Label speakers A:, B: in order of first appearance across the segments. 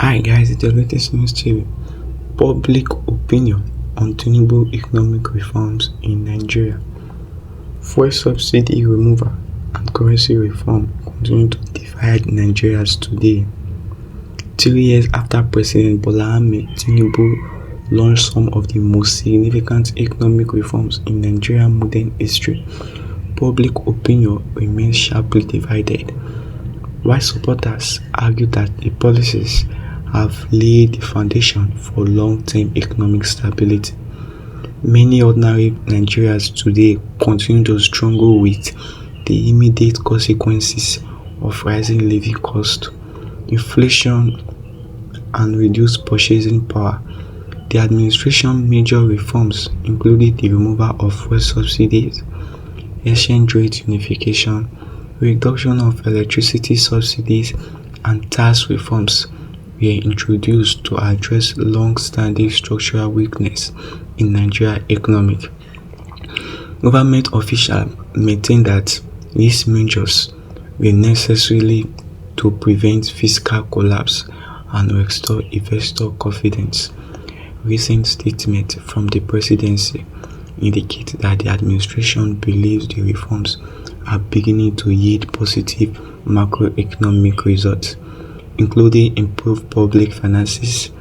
A: Hi guys, it's the latest news TV. Public opinion on Tinubu economic reforms in Nigeria. Fuel subsidy removal and currency reform continue to divide Nigerians today. 3 years after President Bola Ahmed Tinubu launched some of the most significant economic reforms in Nigerian modern history, public opinion remains sharply divided. While supporters argue that the policies have laid the foundation for long-term economic stability, many ordinary Nigerians today continue to struggle with the immediate consequences of rising living costs, inflation, and reduced purchasing power. The administration's major reforms included the removal of fuel subsidies, exchange rate unification, reduction of electricity subsidies, and tax reforms were introduced to address long-standing structural weakness in Nigeria's economy. Government officials maintain that these measures were necessary to prevent fiscal collapse and restore investor confidence. Recent statements from the presidency indicate that the administration believes the reforms are beginning to yield positive macroeconomic results, including improved public finances,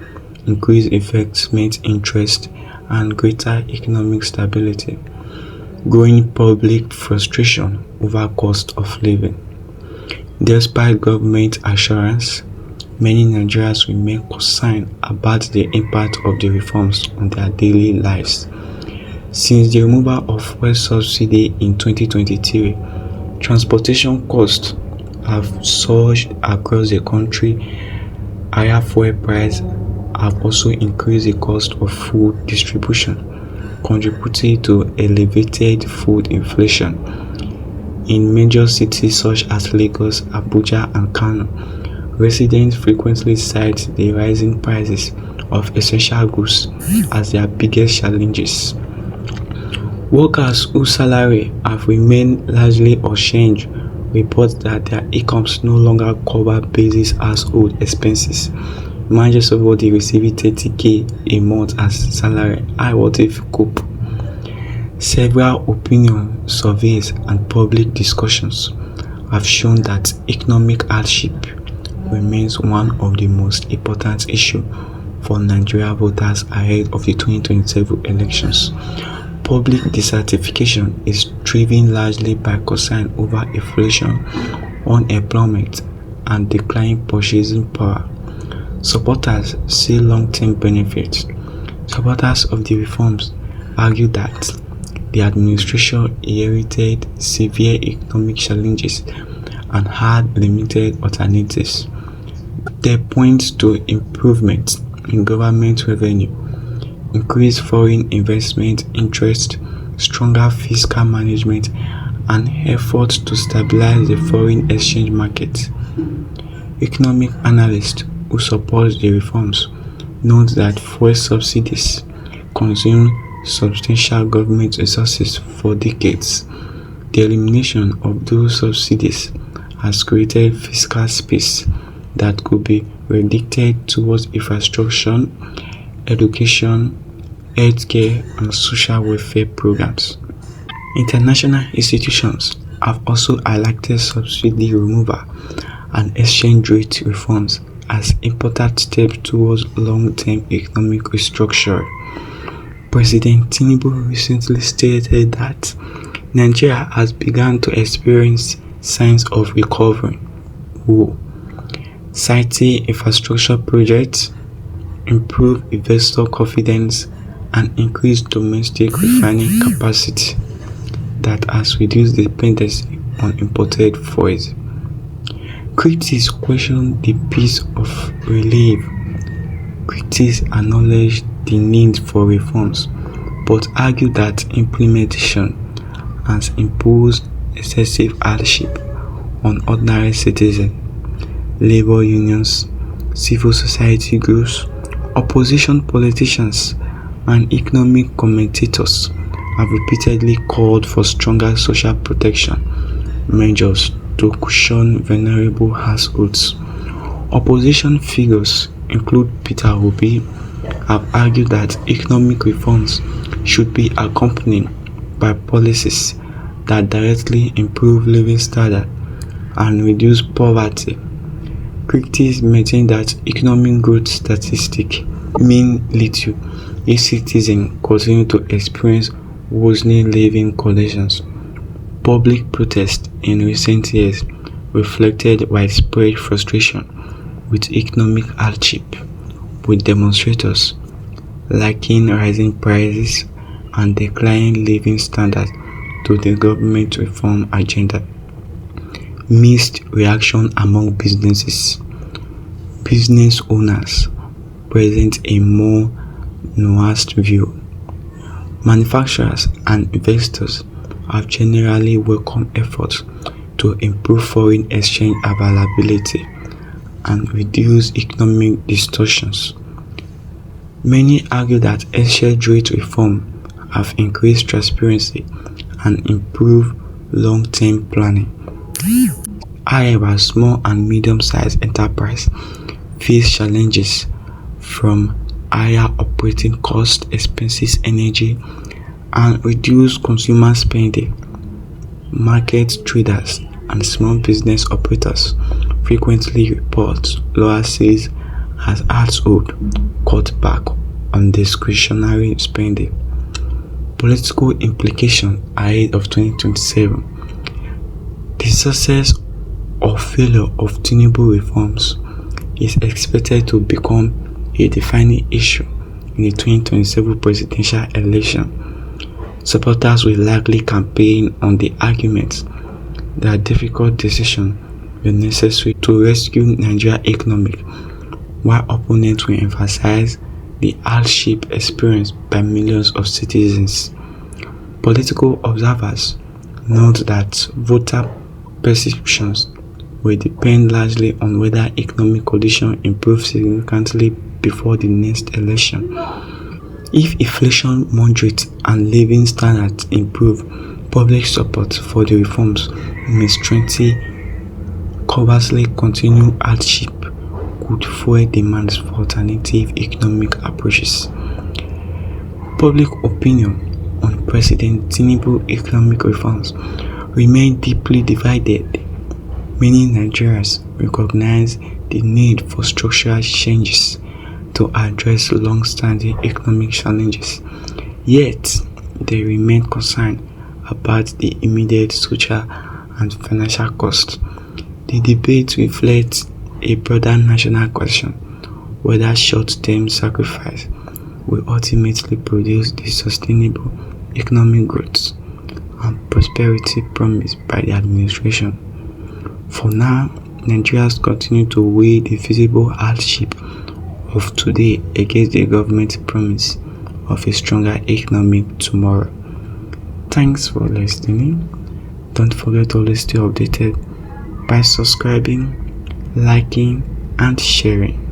A: increased investment interest, and greater economic stability. Growing public frustration over cost of living. Despite government assurance, many Nigerians remain concerned about the impact of the reforms on their daily lives. Since the removal of fuel subsidy in 2023, transportation costs have surged across the country. Higher fuel prices have also increased the cost of food distribution, contributing to elevated food inflation. In major cities such as Lagos, Abuja, and Kano, residents frequently cite the rising prices of essential goods as their biggest challenges. Workers whose salaries have remained largely unchanged report that their incomes no longer cover basic household expenses. Imagine somebody receiving 30k a month as salary. What if you cope? Several opinion surveys and public discussions have shown that economic hardship remains one of the most important issues for Nigerian voters ahead of the 2027 elections. Public dissatisfaction is driven largely by concern over inflation, unemployment, and declining purchasing power. Supporters see long-term benefits. Supporters of the reforms argue that the administration inherited severe economic challenges and had limited alternatives. They point to improvements in government revenue, increased foreign investment interest, stronger fiscal management, and efforts to stabilize the foreign exchange market. Economic analysts who support the reforms note that fuel subsidies consume substantial government resources for decades. The elimination of those subsidies has created fiscal space that could be redirected towards infrastructure, education, healthcare, and social welfare programs. International institutions have also highlighted subsidy removal and exchange rate reforms as important steps towards long-term economic restructuring. President Tinubu recently stated that Nigeria has begun to experience signs of recovery, citing infrastructure projects, improved investor confidence, and increased domestic refining capacity that has reduced dependency on imported fuels. Critics question the pace of relief. Critics acknowledge the need for reforms, but argue that implementation has imposed excessive hardship on ordinary citizens. Labor unions, civil society groups, opposition politicians, and economic commentators have repeatedly called for stronger social protection measures to cushion vulnerable households. Opposition figures include Peter Obi, have argued that economic reforms should be accompanied by policies that directly improve living standards and reduce poverty. Critics maintain that economic growth statistics mean little if citizens continue to experience worsening living conditions. Public protests in recent years reflected widespread frustration with economic hardship, with demonstrators likening rising prices and declining living standards to the government reform agenda. Mixed reaction among businesses. Business owners present a more nuanced view. Manufacturers and investors have generally welcomed efforts to improve foreign exchange availability and reduce economic distortions. Many argue that exchange rate reform have increased transparency and improved long-term planning. However, small and medium-sized enterprises face challenges from higher operating costs, expensive energy, and reduced consumer spending. Market traders and small business operators frequently report lower sales as households cut back on discretionary spending. Political implications ahead of 2027. The success or failure of Tinubu reforms is expected to become a defining issue in the 2027 presidential election. Supporters will likely campaign on the argument that difficult decisions were necessary to rescue Nigeria's economy, while opponents will emphasize the hardship experienced by millions of citizens. Political observers note that voter perceptions will depend largely on whether economic conditions improve significantly before the next election. If inflation moderates and living standards improve, public support for the reforms may strengthen. Conversely, continued hardship could fuel demands for alternative economic approaches. Public opinion on President Tinubu's economic reforms remain deeply divided. Many Nigerians recognize the need for structural changes to address long-standing economic challenges, yet they remain concerned about the immediate social and financial costs. The debate reflects a broader national question whether short-term sacrifice will ultimately produce the sustainable economic growth and prosperity promised by the administration. For now, Nigerians continue to weigh the visible hardship of today against the government's promise of a stronger economic tomorrow. Thanks for listening. Don't forget to always stay updated by subscribing, liking, and sharing.